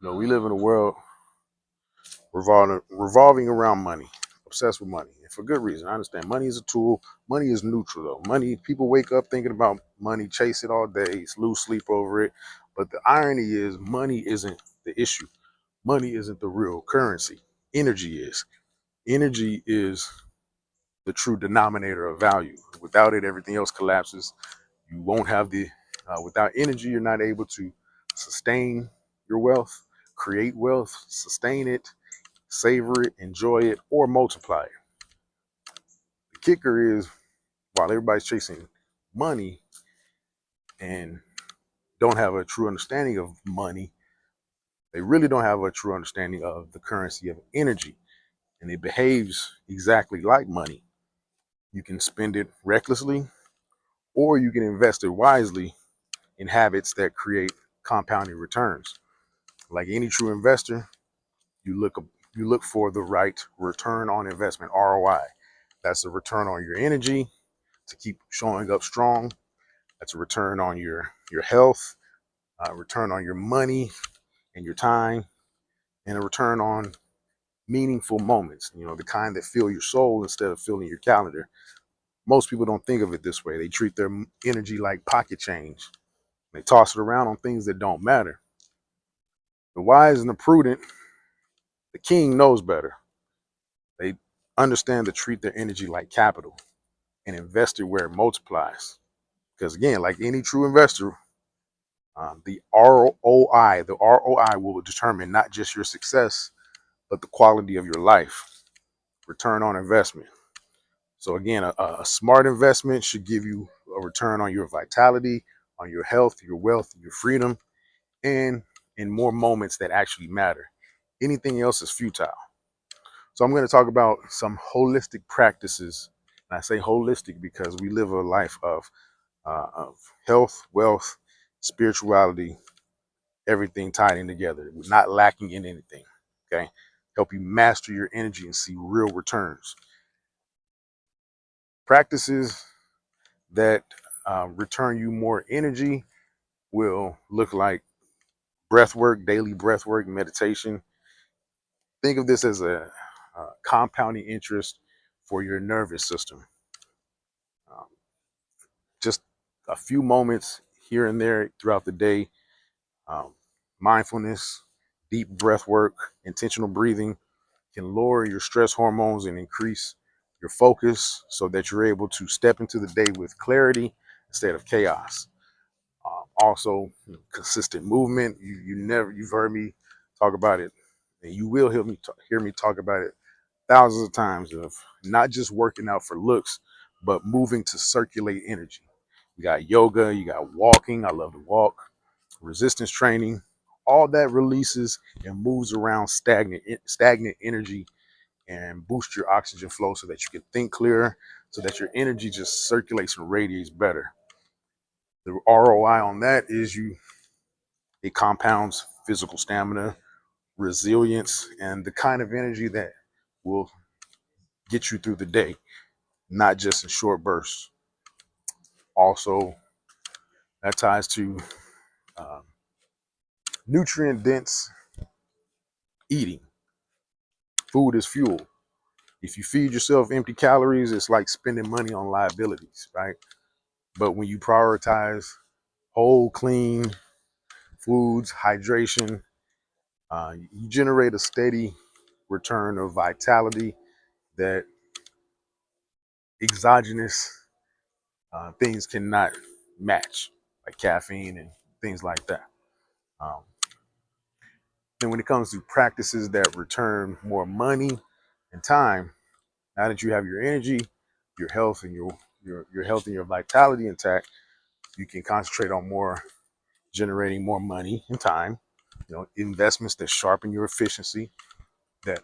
We live in a world revolving around money, obsessed with money, and for good reason. I understand money is a tool. Money is neutral, though. Money, people wake up thinking about money, chase it all day, lose sleep over it. But the irony is, money isn't the issue. Money isn't the real currency. Energy is. Energy is the true denominator of value. Without it, everything else collapses. You won't have without energy, you're not able to sustain your wealth, create wealth, sustain it, savor it, enjoy it, or multiply it. The kicker is while everybody's chasing money and don't have a true understanding of money, they really don't have a true understanding of the currency of energy. And it behaves exactly like money. You can spend it recklessly, or you can invest it wisely in habits that create compounding returns. Like any true investor, you look you look for the right return on investment, ROI. That's a return on your energy to keep showing up strong. That's a return on your health, a return on your money and your time, and a return on meaningful moments. The kind that fill your soul instead of filling your calendar. Most people don't think of it this way. They treat their energy like pocket change. They toss it around on things that don't matter. The wise and the prudent, the king knows better. They understand to treat their energy like capital and invest it where it multiplies. Because again, like any true investor, the ROI will determine not just your success, but the quality of your life. Return on investment. So again, a smart investment should give you a return on your vitality, on your health, your wealth, your freedom, and in more moments that actually matter. Anything else is futile. So I'm going to talk about some holistic practices. And I say holistic because we live a life of health, wealth, spirituality, everything tied in together. We're not lacking in anything. Okay. Help you master your energy and see real returns. Practices that return you more energy will look like breath work, daily breath work, meditation. Think of this as a compounding interest for your nervous system. Um, just a few moments here and there throughout the day. Um, Mindfulness, deep breath work, intentional breathing can lower your stress hormones and increase your focus so that you're able to step into the day with clarity instead of chaos. Also, consistent movement. You've heard me talk about it, and you will hear me talk about it thousands of times of not just working out for looks, but moving to circulate energy. You got yoga, you got walking. I love to walk. Resistance training. All that releases and moves around stagnant energy and boost your oxygen flow so that you can think clearer, so that your energy just circulates and radiates better. The ROI on that is it compounds physical stamina, resilience, and the kind of energy that will get you through the day, not just in short bursts. Also, that ties to uh, nutrient dense eating. Food is fuel. If you feed yourself empty calories, it's like spending money on liabilities, right? But when you prioritize whole, clean foods, hydration, you generate a steady return of vitality that exogenous things cannot match, like caffeine and things like that. Um, then when it comes to practices that return more money and time, now that you have your energy, your health, and your health and your vitality intact, you can concentrate on more generating more money and time. Investments that sharpen your efficiency, that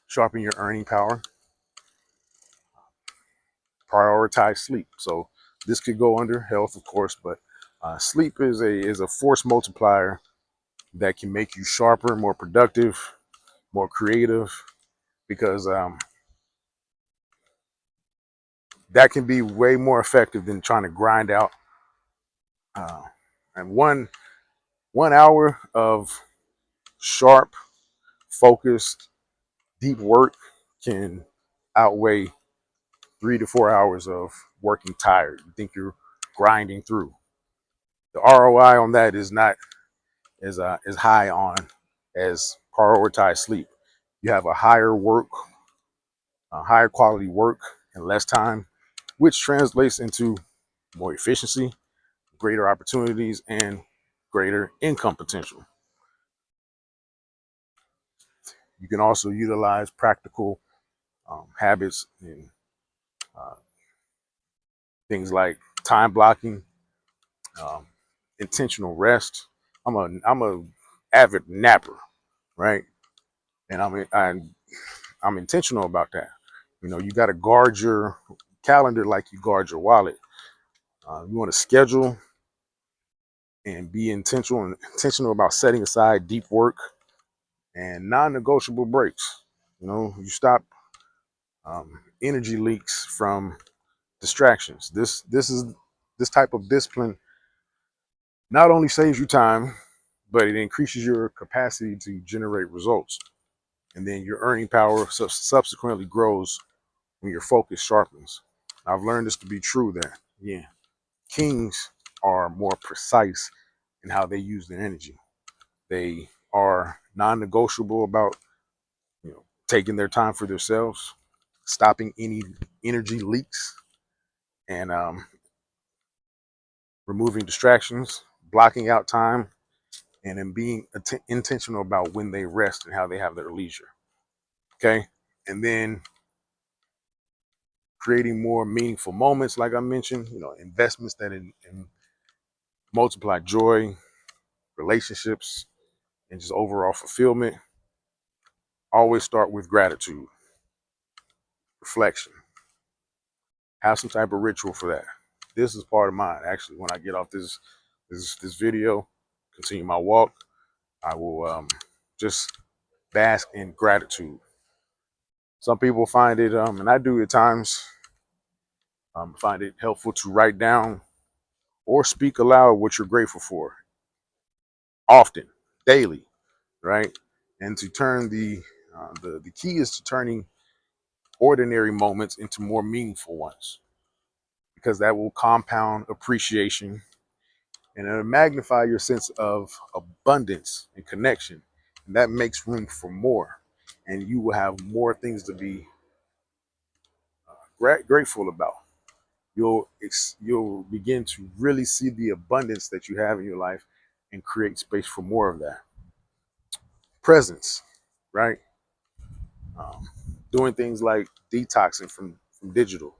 sharpen your earning power. Prioritize sleep. So this could go under health, of course, but sleep is a force multiplier that can make you sharper, more productive, more creative, because that can be way more effective than trying to grind out. Uh, and one hour of sharp, focused, deep work can outweigh 3 to 4 hours of working tired. You think you're grinding through. The ROI on that is not as high on as prioritize sleep. You have a higher quality work in less time, which translates into more efficiency, greater opportunities, and greater income potential. You can also utilize practical habits and uh, things like time blocking, um, intentional rest. I'm a avid napper, right? And I'm intentional about that. You know, you got to guard your calendar like you guard your wallet. You want to schedule and be intentional about setting aside deep work and non-negotiable breaks. You know, you stop energy leaks from distractions. This type of discipline not only saves you time, but it increases your capacity to generate results. And then your earning power subsequently grows when your focus sharpens. I've learned this to be true that, yeah, kings are more precise in how they use their energy. They are non-negotiable about, taking their time for themselves, stopping any energy leaks, and removing distractions, blocking out time, and then being intentional about when they rest and how they have their leisure. Okay. And then creating more meaningful moments, like I mentioned, investments that in multiply joy, relationships, and just overall fulfillment. Always start with gratitude, reflection. Have some type of ritual for that. This is part of mine. Actually, when I get off this video, continue my walk, I will just bask in gratitude. Some people find it, and I do at times, find it helpful to write down or speak aloud what you're grateful for, often, daily, right? And to turn the key is to turning ordinary moments into more meaningful ones, because that will compound appreciation and it'll magnify your sense of abundance and connection. And that makes room for more. And you will have more things to be grateful about. You'll begin to really see the abundance that you have in your life and create space for more of that. Presence, right? Um, Doing things like detoxing from digital,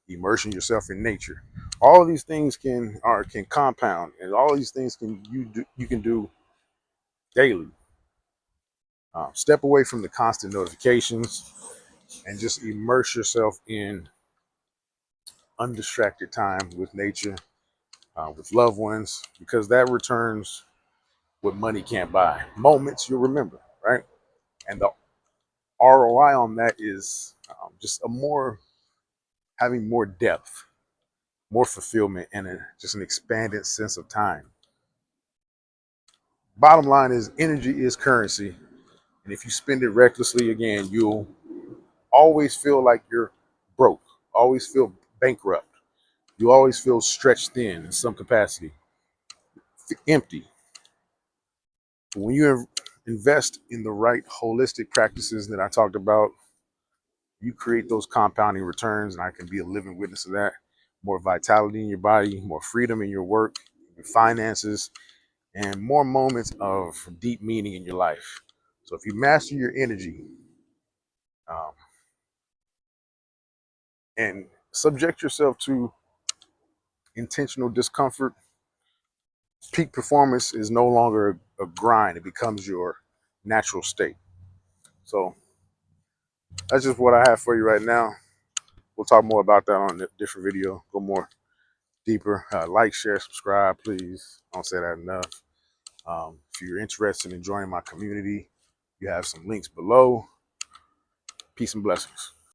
immersing yourself in nature. All of these things can compound, and all these things you can do daily. Step away from the constant notifications and just immerse yourself in undistracted time with nature, with loved ones, because that returns what money can't buy. Moments you'll remember, right? And the ROI on that is just having more depth, more fulfillment, and just an expanded sense of time. Bottom line is energy is currency. And if you spend it recklessly, again, you'll always feel like you're broke, always feel bankrupt. You always feel stretched thin in some capacity, empty. When you invest in the right holistic practices that I talked about, you create those compounding returns, and I can be a living witness of that. More vitality in your body, more freedom in your work, your finances, and more moments of deep meaning in your life. So if you master your energy um, and subject yourself to intentional discomfort, peak performance is no longer a grind. It becomes your natural state. So that's just what I have for you right now. We'll talk more about that on a different video. Go more deeper. Like, share, subscribe, please. I don't say that enough. If you're interested in joining my community, you have some links below. Peace and blessings.